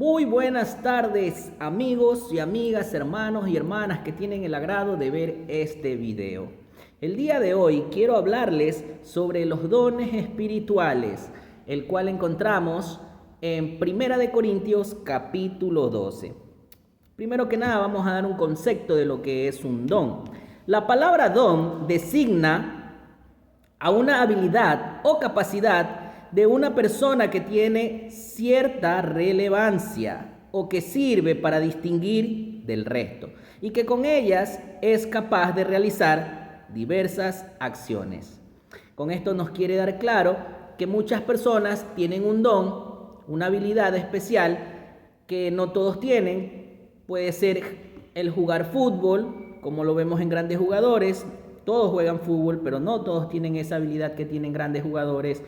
Muy buenas tardes, amigos y amigas, hermanos y hermanas que tienen el agrado de ver este video. El día de hoy quiero hablarles sobre los dones espirituales, el cual encontramos en 1 Corintios capítulo 12. Primero que nada vamos a dar un concepto de lo que es un don. La palabra don designa a una habilidad o capacidad de una persona que tiene cierta relevancia o que sirve para distinguir del resto y que con ellas es capaz de realizar diversas acciones. Con esto nos quiere dar claro que muchas personas tienen un don, una habilidad especial que no todos tienen. Puede ser el jugar fútbol, como lo vemos en grandes jugadores. Todos juegan fútbol, pero no todos tienen esa habilidad que tienen grandes jugadores.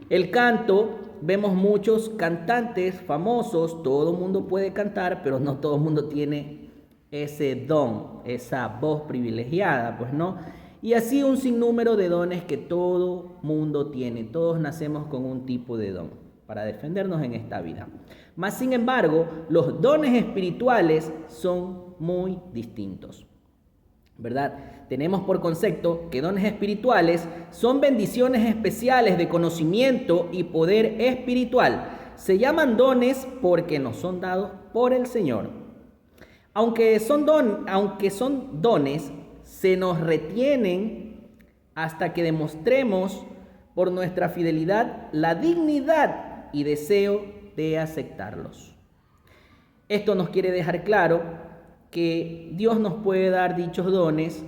El canto, vemos muchos cantantes famosos, todo el mundo puede cantar, pero no todo el mundo tiene ese don, esa voz privilegiada, pues no. Y así un sinnúmero de dones que todo mundo tiene, todos nacemos con un tipo de don para defendernos en esta vida. Mas, sin embargo, los dones espirituales son muy distintos, ¿verdad? Tenemos por concepto que dones espirituales son bendiciones especiales de conocimiento y poder espiritual. Se llaman dones porque nos son dados por el Señor. Aunque son dones, se nos retienen hasta que demostremos por nuestra fidelidad la dignidad y deseo de aceptarlos. Esto nos quiere dejar claro que Dios nos puede dar dichos dones,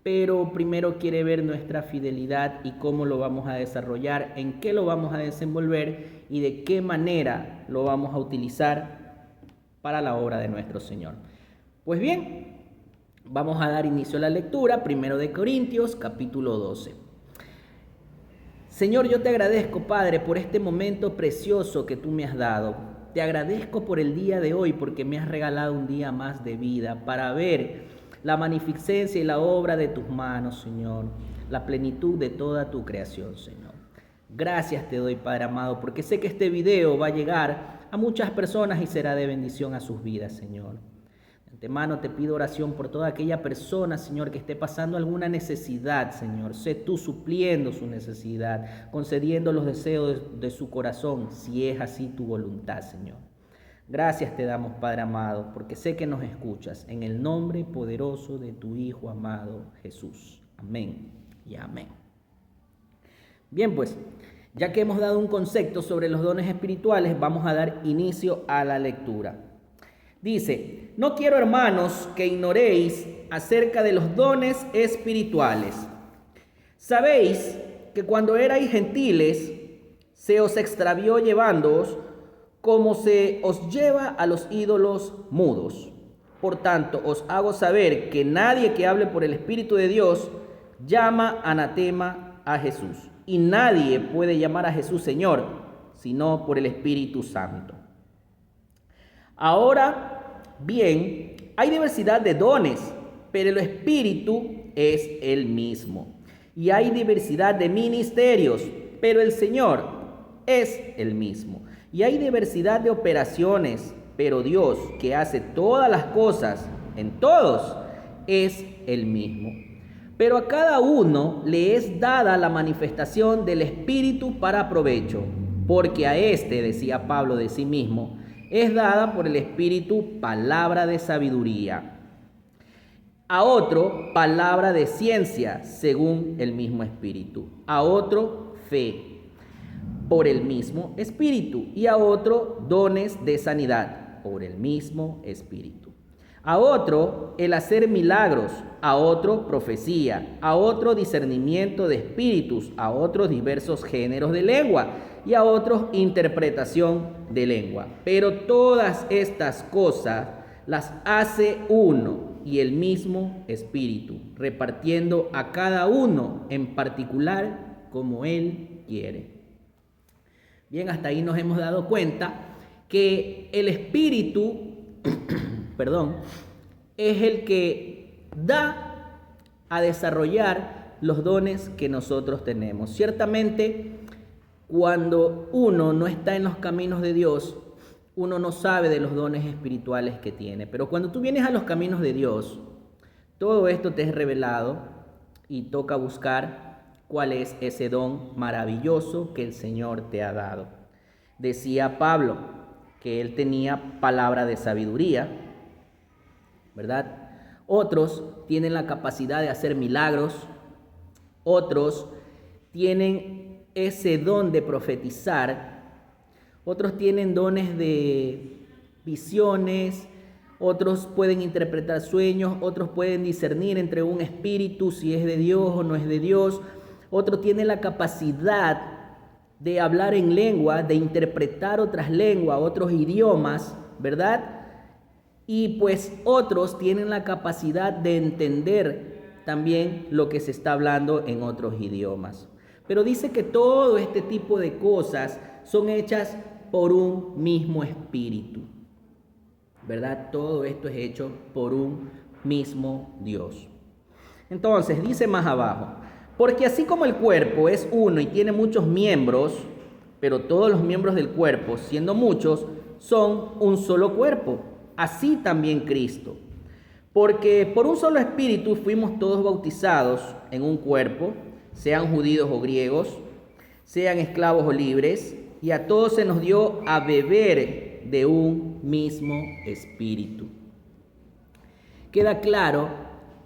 pero primero quiere ver nuestra fidelidad y cómo lo vamos a desarrollar, en qué lo vamos a desenvolver y de qué manera lo vamos a utilizar para la obra de nuestro Señor. Pues bien, vamos a dar inicio a la lectura, 1 Corintios capítulo 12. Señor, yo te agradezco, Padre, por este momento precioso que tú me has dado. Te agradezco por el día de hoy porque me has regalado un día más de vida para ver la magnificencia y la obra de tus manos, Señor, la plenitud de toda tu creación, Señor. Gracias te doy, Padre amado, porque sé que este video va a llegar a muchas personas y será de bendición a sus vidas, Señor. De antemano te pido oración por toda aquella persona, Señor, que esté pasando alguna necesidad, Señor. Sé tú supliendo su necesidad, concediendo los deseos de su corazón, si es así tu voluntad, Señor. Gracias te damos, Padre amado, porque sé que nos escuchas. En el nombre poderoso de tu Hijo amado, Jesús. Amén y amén. Bien, pues, ya que hemos dado un concepto sobre los dones espirituales, vamos a dar inicio a la lectura. Dice: no quiero, hermanos, que ignoréis acerca de los dones espirituales. Sabéis que cuando erais gentiles, se os extravió llevándoos como se os lleva a los ídolos mudos. Por tanto, os hago saber que nadie que hable por el Espíritu de Dios llama anatema a Jesús. Y nadie puede llamar a Jesús Señor, sino por el Espíritu Santo. Ahora bien, hay diversidad de dones, pero el Espíritu es el mismo. Y hay diversidad de ministerios, pero el Señor es el mismo. Y hay diversidad de operaciones, pero Dios, que hace todas las cosas en todos, es el mismo. Pero a cada uno le es dada la manifestación del Espíritu para provecho, porque a este, decía Pablo de sí mismo, es dada por el Espíritu palabra de sabiduría, a otro palabra de ciencia, según el mismo Espíritu, a otro fe, por el mismo Espíritu, y a otro dones de sanidad, por el mismo Espíritu, a otro el hacer milagros, a otro profecía, a otro discernimiento de espíritus, a otros diversos géneros de lengua, y a otros interpretación de lengua. Pero todas estas cosas las hace uno y el mismo Espíritu, repartiendo a cada uno en particular como Él quiere. Bien, hasta ahí nos hemos dado cuenta que el Espíritu, es el que da a desarrollar los dones que nosotros tenemos. Ciertamente, cuando uno no está en los caminos de Dios, uno no sabe de los dones espirituales que tiene. Pero cuando tú vienes a los caminos de Dios, todo esto te es revelado y toca buscar cuál es ese don maravilloso que el Señor te ha dado. Decía Pablo que él tenía palabra de sabiduría, ¿verdad? Otros tienen la capacidad de hacer milagros, otros tienen ese don de profetizar, otros tienen dones de visiones, otros pueden interpretar sueños, otros pueden discernir entre un espíritu, si es de Dios o no es de Dios, otros tienen la capacidad de hablar en lengua, de interpretar otras lenguas, otros idiomas, ¿verdad? Y pues otros tienen la capacidad de entender también lo que se está hablando en otros idiomas. Pero dice que todo este tipo de cosas son hechas por un mismo espíritu, ¿verdad? Todo esto es hecho por un mismo Dios. Entonces, dice más abajo, porque así como el cuerpo es uno y tiene muchos miembros, pero todos los miembros del cuerpo, siendo muchos, son un solo cuerpo, así también Cristo. Porque por un solo espíritu fuimos todos bautizados en un cuerpo, sean judíos o griegos, sean esclavos o libres, y a todos se nos dio a beber de un mismo espíritu. Queda claro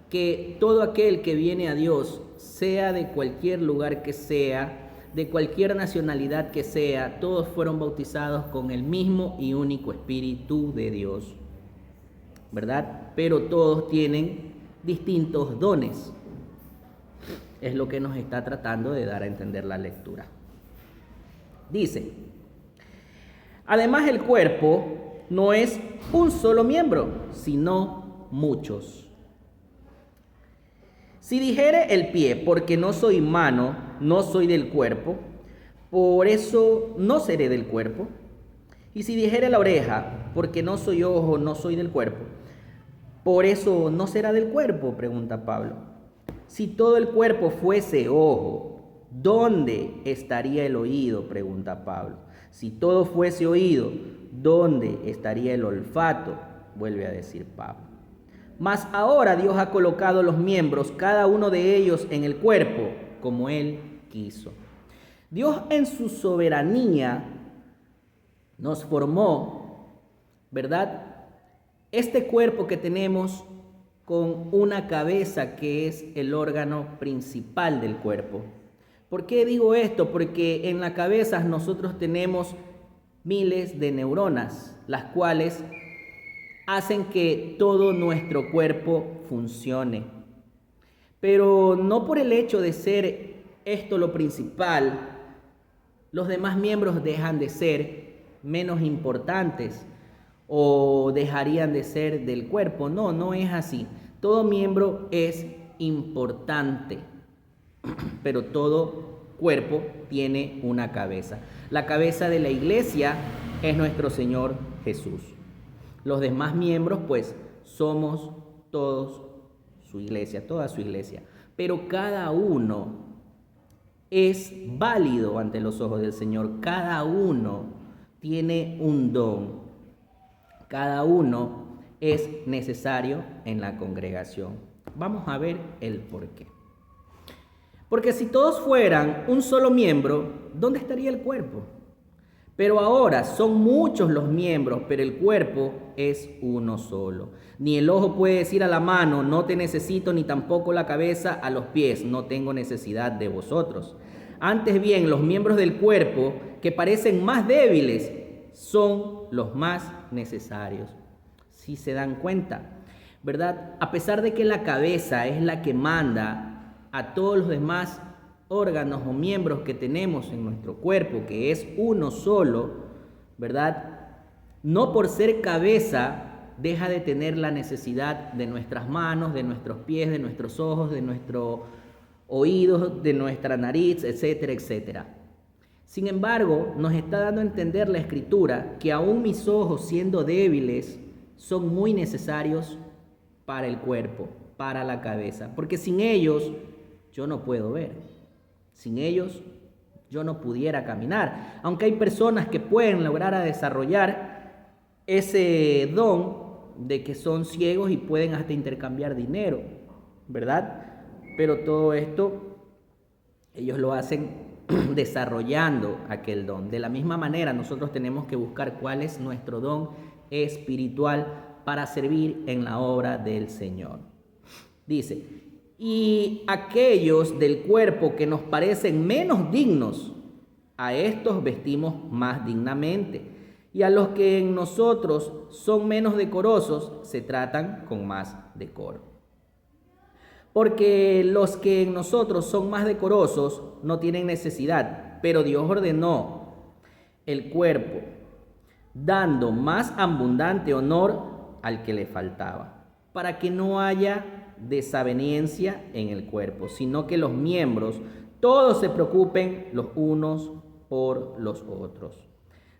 que todo aquel que viene a Dios, sea de cualquier lugar que sea, de cualquier nacionalidad que sea, todos fueron bautizados con el mismo y único Espíritu de Dios, ¿verdad? Pero todos tienen distintos dones. Es lo que nos está tratando de dar a entender la lectura. Dice, además el cuerpo no es un solo miembro, sino muchos. Si dijere el pie, porque no soy mano, no soy del cuerpo, por eso no seré del cuerpo. Y si dijere la oreja, porque no soy ojo, no soy del cuerpo, por eso no será del cuerpo, pregunta Pablo. Si todo el cuerpo fuese ojo, ¿dónde estaría el oído?, pregunta Pablo. Si todo fuese oído, ¿dónde estaría el olfato?, vuelve a decir Pablo. Mas ahora Dios ha colocado los miembros, cada uno de ellos, en el cuerpo, como Él quiso. Dios en su soberanía nos formó, ¿verdad?, este cuerpo que tenemos con una cabeza que es el órgano principal del cuerpo. ¿Por qué digo esto? Porque en la cabeza nosotros tenemos miles de neuronas, las cuales hacen que todo nuestro cuerpo funcione. Pero no por el hecho de ser esto lo principal, los demás miembros dejan de ser menos importantes o dejarían de ser del cuerpo. No, no es así. Todo miembro es importante, pero todo cuerpo tiene una cabeza. La cabeza de la iglesia es nuestro Señor Jesús. Los demás miembros, pues, somos todos su iglesia, toda su iglesia. Pero cada uno es válido ante los ojos del Señor. Cada uno tiene un don. Cada uno es necesario en la congregación. Vamos a ver el porqué. Porque si todos fueran un solo miembro, ¿dónde estaría el cuerpo? Pero ahora son muchos los miembros, pero el cuerpo es uno solo. Ni el ojo puede decir a la mano, no te necesito, ni tampoco la cabeza a los pies, no tengo necesidad de vosotros. Antes bien, los miembros del cuerpo, que parecen más débiles, son los más necesarios. Si se dan cuenta, ¿verdad? A pesar de que la cabeza es la que manda a todos los demás órganos o miembros que tenemos en nuestro cuerpo, que es uno solo, ¿verdad? No por ser cabeza deja de tener la necesidad de nuestras manos, de nuestros pies, de nuestros ojos, de nuestros oídos, de nuestra nariz, etcétera, etcétera. Sin embargo, nos está dando a entender la Escritura que aún mis ojos, siendo débiles, son muy necesarios para el cuerpo, para la cabeza, porque sin ellos yo no puedo ver. Sin ellos yo no pudiera caminar. Aunque hay personas que pueden lograr desarrollar ese don de que son ciegos y pueden hasta intercambiar dinero, ¿verdad? Pero todo esto ellos lo hacen desarrollando aquel don. De la misma manera, nosotros tenemos que buscar cuál es nuestro don espiritual para servir en la obra del Señor. Dice, y aquellos del cuerpo que nos parecen menos dignos, a estos vestimos más dignamente, y a los que en nosotros son menos decorosos, se tratan con más decoro. Porque los que en nosotros son más decorosos no tienen necesidad, pero Dios ordenó el cuerpo, dando más abundante honor al que le faltaba, para que no haya desaveniencia en el cuerpo, sino que los miembros todos se preocupen los unos por los otros.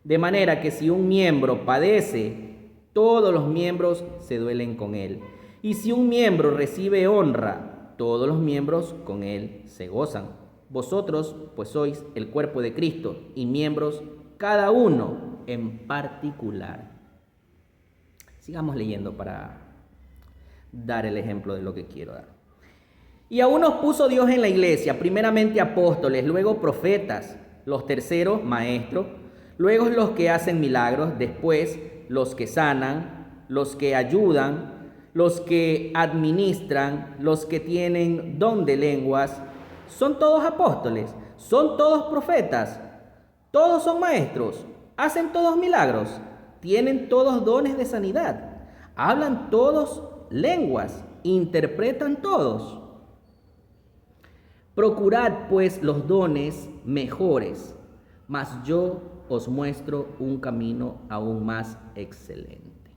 De manera que si un miembro padece, todos los miembros se duelen con él. Y si un miembro recibe honra, todos los miembros con él se gozan. Vosotros, pues sois el cuerpo de Cristo y miembros cada uno en particular. Sigamos leyendo para dar el ejemplo de lo que quiero dar. Y a unos puso Dios en la iglesia, primeramente apóstoles, luego profetas, los terceros maestros, luego los que hacen milagros, después los que sanan, los que ayudan, los que administran, los que tienen don de lenguas. ¿Son todos apóstoles? ¿Son todos profetas? ¿Todos son maestros? ¿Hacen todos milagros? ¿Tienen todos dones de sanidad? ¿Hablan todos lenguas? ¿Interpretan todos? Procurad pues los dones mejores, mas yo os muestro un camino aún más excelente.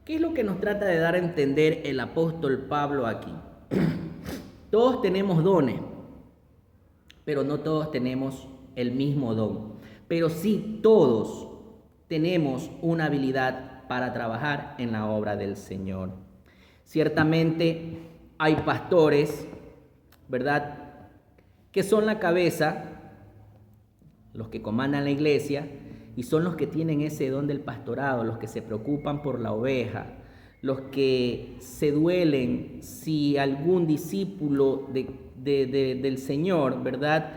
¿Qué es lo que nos trata de dar a entender el apóstol Pablo aquí? Todos tenemos dones, pero no todos tenemos el mismo don. Pero sí todos tenemos una habilidad para trabajar en la obra del Señor. Ciertamente hay pastores, ¿verdad?, que son la cabeza, los que comandan la iglesia, y son los que tienen ese don del pastorado, los que se preocupan por la oveja, los que se duelen si algún discípulo del Señor, ¿verdad?,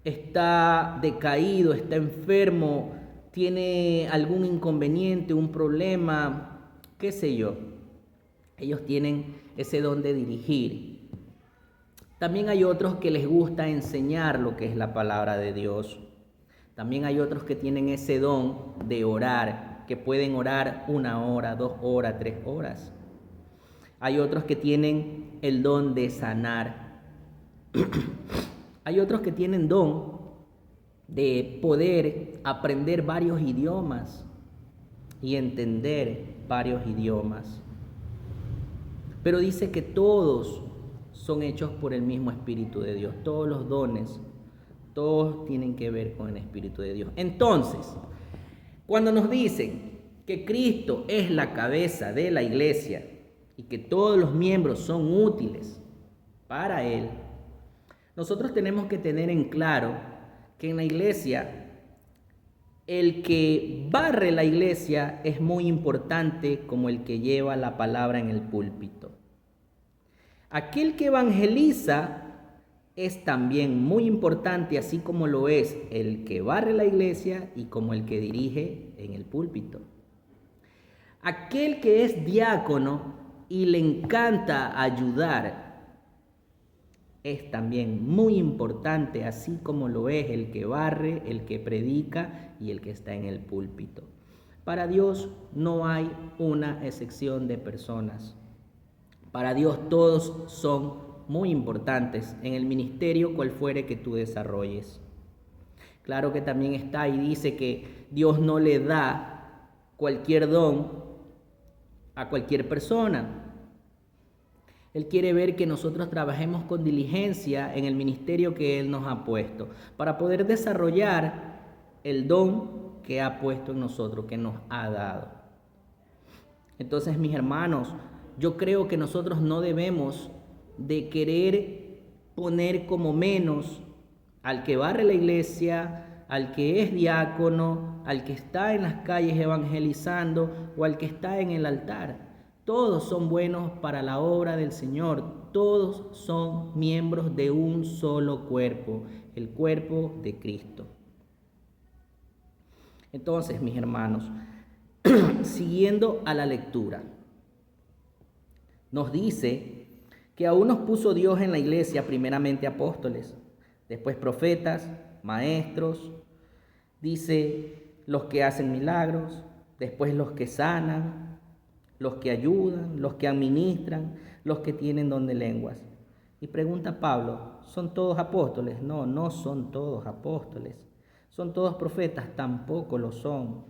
está decaído, está enfermo, tiene algún inconveniente, un problema, qué sé yo. Ellos tienen ese don de dirigir. También hay otros que les gusta enseñar lo que es la palabra de Dios. También hay otros que tienen ese don de orar, que pueden orar 1 hora, 2 horas, 3 horas. Hay otros que tienen el don de sanar. Hay otros que tienen don de poder aprender varios idiomas y entender varios idiomas. Pero dice que todos son hechos por el mismo Espíritu de Dios. Todos los dones, todos tienen que ver con el Espíritu de Dios. Entonces, cuando nos dicen que Cristo es la cabeza de la iglesia y que todos los miembros son útiles para Él, nosotros tenemos que tener en claro que en la iglesia, el que barre la iglesia es muy importante como el que lleva la palabra en el púlpito. Aquel que evangeliza es también muy importante, así como lo es el que barre la iglesia y como el que dirige en el púlpito. Aquel que es diácono y le encanta ayudar es también muy importante, así como lo es el que barre, el que predica y el que está en el púlpito. Para Dios no hay una excepción de personas. Para Dios todos son muy importantes en el ministerio cual fuere que tú desarrolles. Claro que también está y dice que Dios no le da cualquier don a cualquier persona. Él quiere ver que nosotros trabajemos con diligencia en el ministerio que Él nos ha puesto, para poder desarrollar el don que ha puesto en nosotros, que nos ha dado. Entonces, mis hermanos, yo creo que nosotros no debemos de querer poner como menos al que barre la iglesia, al que es diácono, al que está en las calles evangelizando o al que está en el altar. Todos son buenos para la obra del Señor. Todos son miembros de un solo cuerpo, el cuerpo de Cristo. Entonces, mis hermanos, siguiendo a la lectura, nos dice que aún nos puso Dios en la iglesia primeramente apóstoles, después profetas, maestros, dice los que hacen milagros, después los que sanan, los que ayudan, los que administran, los que tienen don de lenguas. Y pregunta Pablo, ¿son todos apóstoles? No, no son todos apóstoles. ¿Son todos profetas? Tampoco lo son.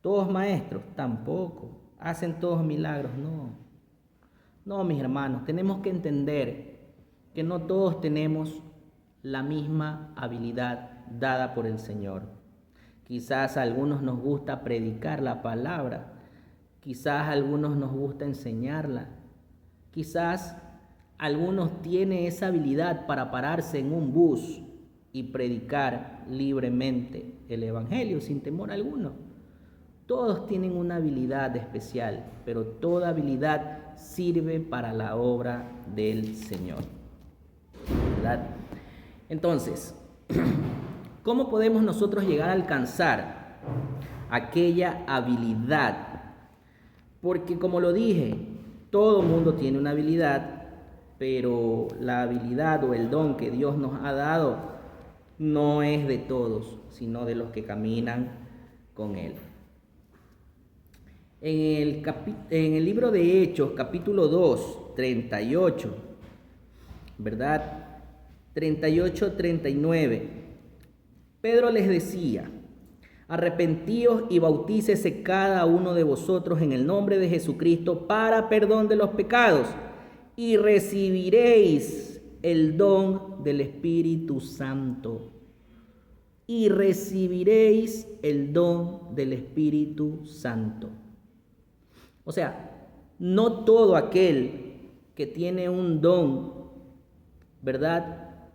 ¿Todos maestros? Tampoco. ¿Hacen todos milagros? No. No, mis hermanos, tenemos que entender que no todos tenemos la misma habilidad dada por el Señor. Quizás a algunos nos gusta predicar la palabra, quizás a algunos nos gusta enseñarla, quizás algunos tienen esa habilidad para pararse en un bus y predicar libremente el Evangelio sin temor alguno. Todos tienen una habilidad especial, pero toda habilidad sirve para la obra del Señor, ¿verdad? Entonces, ¿cómo podemos nosotros llegar a alcanzar aquella habilidad? Porque como lo dije, todo mundo tiene una habilidad, pero la habilidad o el don que Dios nos ha dado no es de todos, sino de los que caminan con Él. En el libro de Hechos, capítulo 2, 38, ¿verdad? 38, 39. Pedro les decía: arrepentíos y bautícese cada uno de vosotros en el nombre de Jesucristo para perdón de los pecados, y recibiréis el don del Espíritu Santo. Y recibiréis el don del Espíritu Santo. O sea, no todo aquel que tiene un don, ¿verdad?,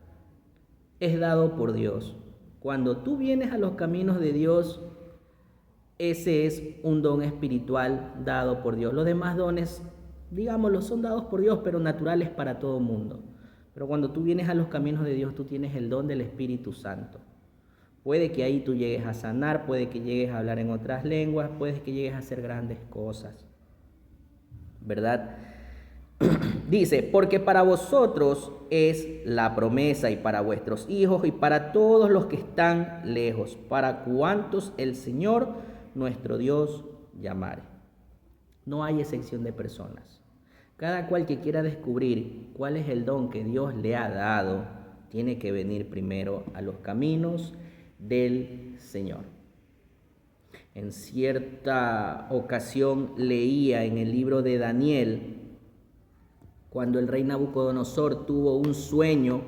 es dado por Dios. Cuando tú vienes a los caminos de Dios, ese es un don espiritual dado por Dios. Los demás dones, digámoslo, son dados por Dios, pero naturales para todo mundo. Pero cuando tú vienes a los caminos de Dios, tú tienes el don del Espíritu Santo. Puede que ahí tú llegues a sanar, puede que llegues a hablar en otras lenguas, puede que llegues a hacer grandes cosas, ¿verdad? Dice, porque para vosotros es la promesa y para vuestros hijos y para todos los que están lejos, para cuantos el Señor nuestro Dios llamare. No hay excepción de personas. Cada cual que quiera descubrir cuál es el don que Dios le ha dado, tiene que venir primero a los caminos del Señor. En cierta ocasión leía en el libro de Daniel, cuando el rey Nabucodonosor tuvo un sueño,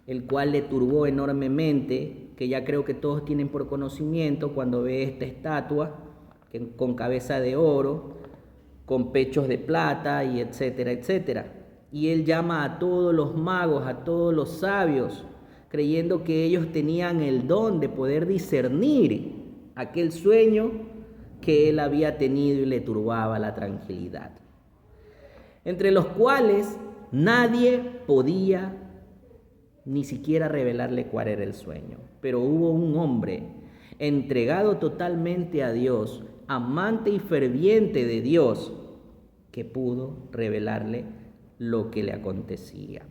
el cual le turbó enormemente, que ya creo que todos tienen por conocimiento cuando ve esta estatua con cabeza de oro, con pechos de plata y etcétera, etcétera. Y él llama a todos los magos, a todos los sabios, creyendo que ellos tenían el don de poder discernir aquel sueño que él había tenido y le turbaba la tranquilidad. Entre los cuales nadie podía ni siquiera revelarle cuál era el sueño. Pero hubo un hombre entregado totalmente a Dios, amante y ferviente de Dios, que pudo revelarle lo que le acontecía.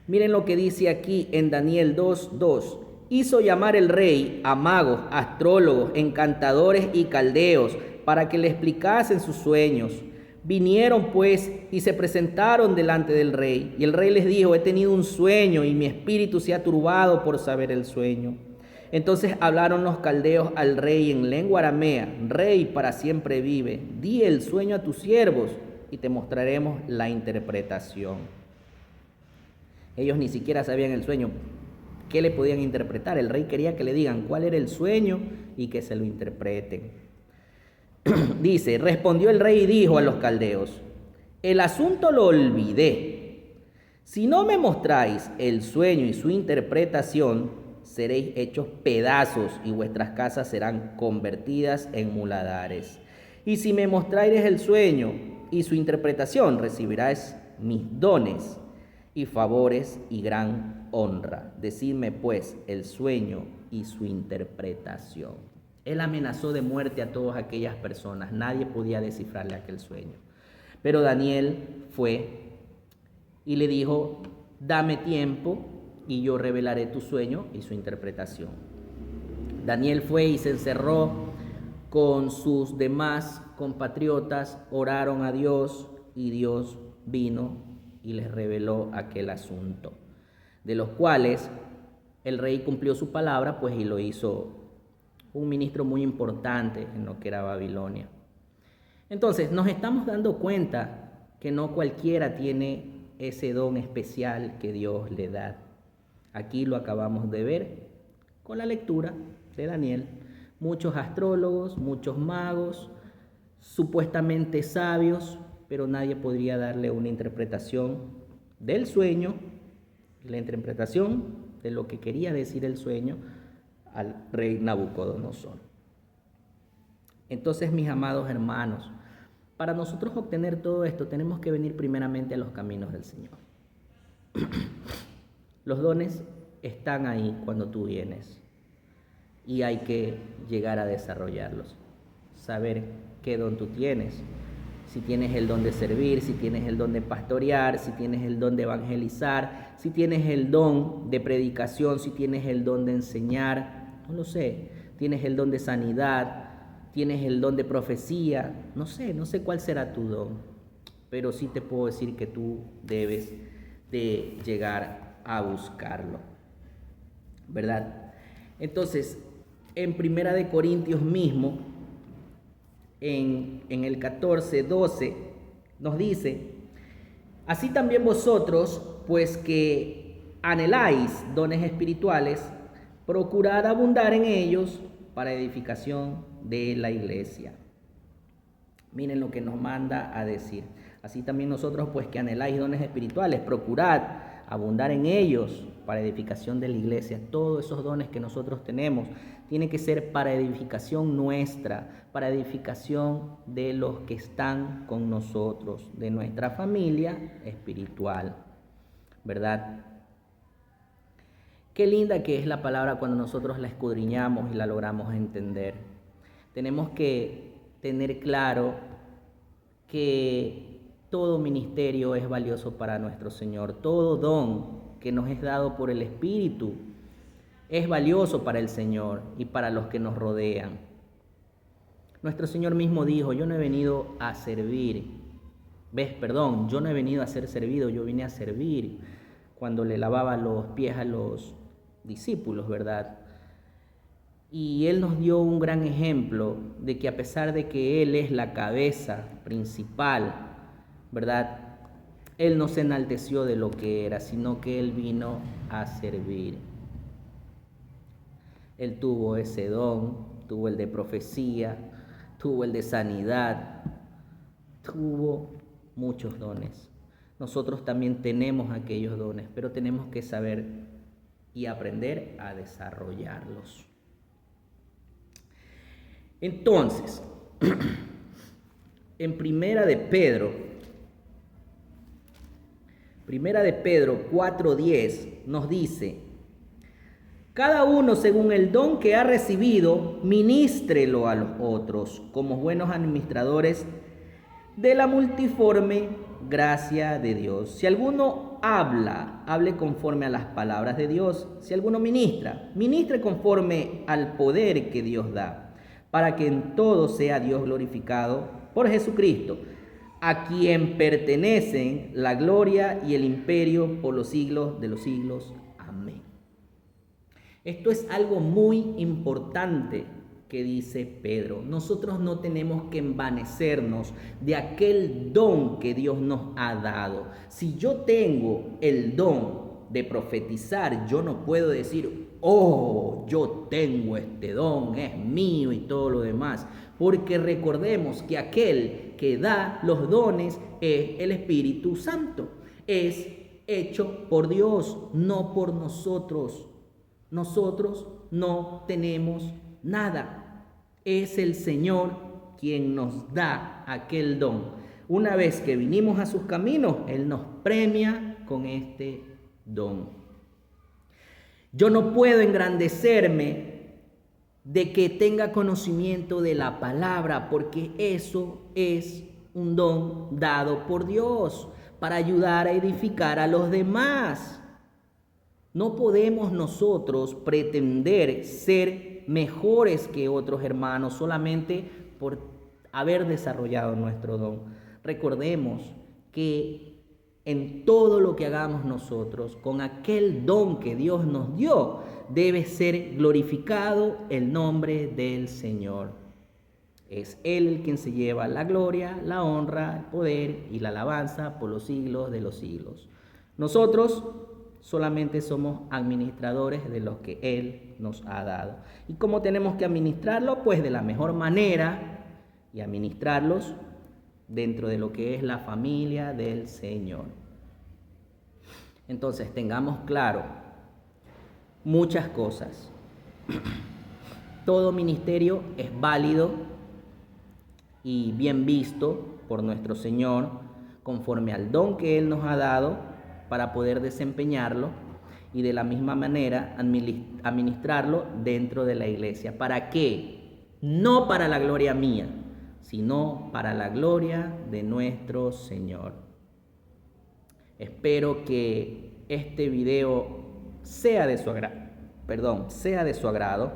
Miren lo que dice aquí en Daniel 2:2. Hizo llamar el rey a magos, astrólogos, encantadores y caldeos para que le explicasen sus sueños. Vinieron pues y se presentaron delante del rey. Y el rey les dijo: he tenido un sueño y mi espíritu se ha turbado por saber el sueño. Entonces hablaron los caldeos al rey en lengua aramea: Rey, para siempre vive. Di el sueño a tus siervos y te mostraremos la interpretación. Ellos ni siquiera sabían el sueño. ¿Qué le podían interpretar? El rey quería que le digan cuál era el sueño y que se lo interpreten. Dice, respondió el rey y dijo a los caldeos: el asunto lo olvidé. Si no me mostráis el sueño y su interpretación, seréis hechos pedazos y vuestras casas serán convertidas en muladares. Y si me mostrares el sueño y su interpretación, recibirás mis dones y favores y gran honra. Decidme pues el sueño y su interpretación. Él amenazó de muerte a todas aquellas personas. Nadie podía descifrarle aquel sueño. Pero Daniel fue y le dijo, dame tiempo y yo revelaré tu sueño y su interpretación. Daniel fue y se encerró con sus demás compatriotas, oraron a Dios y Dios vino y les reveló aquel asunto, de los cuales el rey cumplió su palabra, pues y lo hizo un ministro muy importante en lo que era Babilonia. Entonces nos estamos dando cuenta que no cualquiera tiene ese don especial que Dios le da. Aquí lo acabamos de ver con la lectura de Daniel. Muchos astrólogos, muchos magos, supuestamente sabios, pero nadie podría darle una interpretación del sueño, la interpretación de lo que quería decir el sueño al rey Nabucodonosor. Entonces, mis amados hermanos, para nosotros obtener todo esto tenemos que venir primeramente a los caminos del Señor. Los dones están ahí cuando tú vienes y hay que llegar a desarrollarlos, saber qué don tú tienes, si tienes el don de servir, si tienes el don de pastorear, si tienes el don de evangelizar, si tienes el don de predicación, si tienes el don de enseñar, no lo sé, tienes el don de sanidad, tienes el don de profecía, no sé cuál será tu don, pero sí te puedo decir que tú debes de llegar a buscarlo, ¿verdad? Entonces, en Primera de Corintios mismo, en el 14:12, nos dice, así también vosotros, pues que anheláis dones espirituales, procurad abundar en ellos para edificación de la iglesia. Miren lo que nos manda a decir. Así también nosotros, pues que anheláis dones espirituales, procurad abundar en ellos para edificación de la iglesia. Todos esos dones que nosotros tenemos tienen que ser para edificación nuestra, para edificación de los que están con nosotros, de nuestra familia espiritual, ¿verdad? Qué linda que es la palabra cuando nosotros la escudriñamos y la logramos entender. Tenemos que tener claro que todo ministerio es valioso para nuestro Señor. Todo don que nos es dado por el Espíritu es valioso para el Señor y para los que nos rodean. Nuestro Señor mismo dijo, yo no he venido a servir. Yo no he venido a ser servido, yo vine a servir. Cuando le lavaba los pies a los discípulos, ¿verdad? Y Él nos dio un gran ejemplo de que a pesar de que Él es la cabeza principal, ¿verdad? Él no se enalteció de lo que era, sino que Él vino a servir. Él tuvo ese don, tuvo el de profecía, tuvo el de sanidad, tuvo muchos dones. Nosotros también tenemos aquellos dones, pero tenemos que saber y aprender a desarrollarlos. Entonces, en Primera de Pedro 4:10 nos dice, cada uno según el don que ha recibido, ministrelo a los otros como buenos administradores de la multiforme gracia de Dios. Si alguno hable conforme a las palabras de Dios. Si alguno ministre conforme al poder que Dios da, para que en todo sea Dios glorificado por Jesucristo, a quien pertenecen la gloria y el imperio por los siglos de los siglos. Amén. Esto es algo muy importante que dice Pedro. Nosotros no tenemos que envanecernos de aquel don que Dios nos ha dado. Si yo tengo el don de profetizar, yo no puedo decir, oh, yo tengo este don, es mío y todo lo demás. Porque recordemos que aquel que da los dones es el Espíritu Santo. Es hecho por Dios, no por nosotros. Nosotros no tenemos nada. Es el Señor quien nos da aquel don. Una vez que vinimos a sus caminos, Él nos premia con este don. Yo no puedo engrandecerme de que tenga conocimiento de la palabra, porque eso es un don dado por Dios para ayudar a edificar a los demás. No podemos nosotros pretender ser mejores que otros hermanos solamente por haber desarrollado nuestro don. Recordemos que en todo lo que hagamos nosotros, con aquel don que Dios nos dio, debe ser glorificado el nombre del Señor. Es Él quien se lleva la gloria, la honra, el poder y la alabanza por los siglos de los siglos. Nosotros solamente somos administradores de lo que Él nos ha dado. ¿Y cómo tenemos que administrarlo? Pues de la mejor manera, y administrarlos dentro de lo que es la familia del Señor. Entonces tengamos claro muchas cosas. Todo ministerio es válido y bien visto por nuestro Señor conforme al don que Él nos ha dado para poder desempeñarlo y de la misma manera administrarlo dentro de la iglesia. ¿Para qué? No para la gloria mía, sino para la gloria de nuestro Señor. Espero que este video sea de su agrado.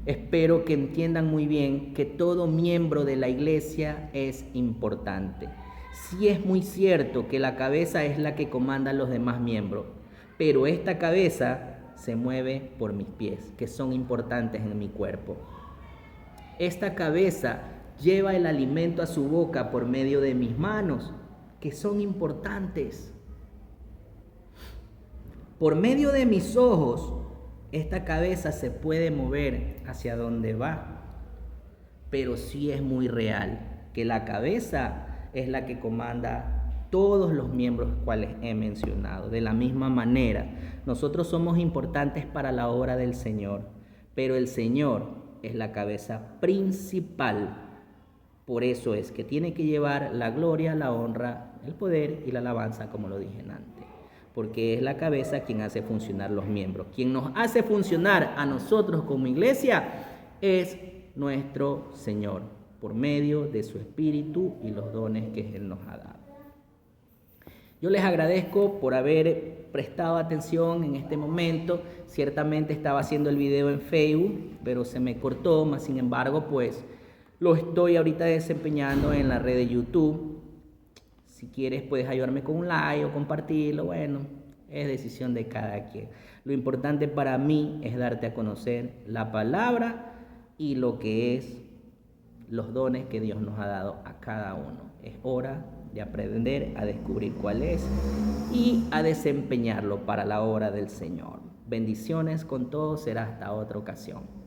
Espero que entiendan muy bien que todo miembro de la iglesia es importante. Sí es muy cierto que la cabeza es la que comanda a los demás miembros, pero esta cabeza se mueve por mis pies, que son importantes en mi cuerpo. Esta cabeza lleva el alimento a su boca por medio de mis manos, que son importantes. Por medio de mis ojos, esta cabeza se puede mover hacia donde va, pero sí es muy real que la cabeza es la que comanda todos los miembros cuales he mencionado. De la misma manera, nosotros somos importantes para la obra del Señor, pero el Señor es la cabeza principal. Por eso es que tiene que llevar la gloria, la honra, el poder y la alabanza, como lo dije antes. Porque es la cabeza quien hace funcionar los miembros. Quien nos hace funcionar a nosotros como iglesia es nuestro Señor, por medio de su Espíritu y los dones que Él nos ha dado. Yo les agradezco por haber prestado atención en este momento. Ciertamente estaba haciendo el video en Facebook, pero se me cortó, mas sin embargo, pues lo estoy ahorita desempeñando en la red de YouTube. Si quieres puedes ayudarme con un like o compartirlo, bueno, es decisión de cada quien. Lo importante para mí es darte a conocer la palabra y lo que es los dones que Dios nos ha dado a cada uno. Es hora de aprender a descubrir cuál es y a desempeñarlo para la obra del Señor. Bendiciones con todos, será hasta otra ocasión.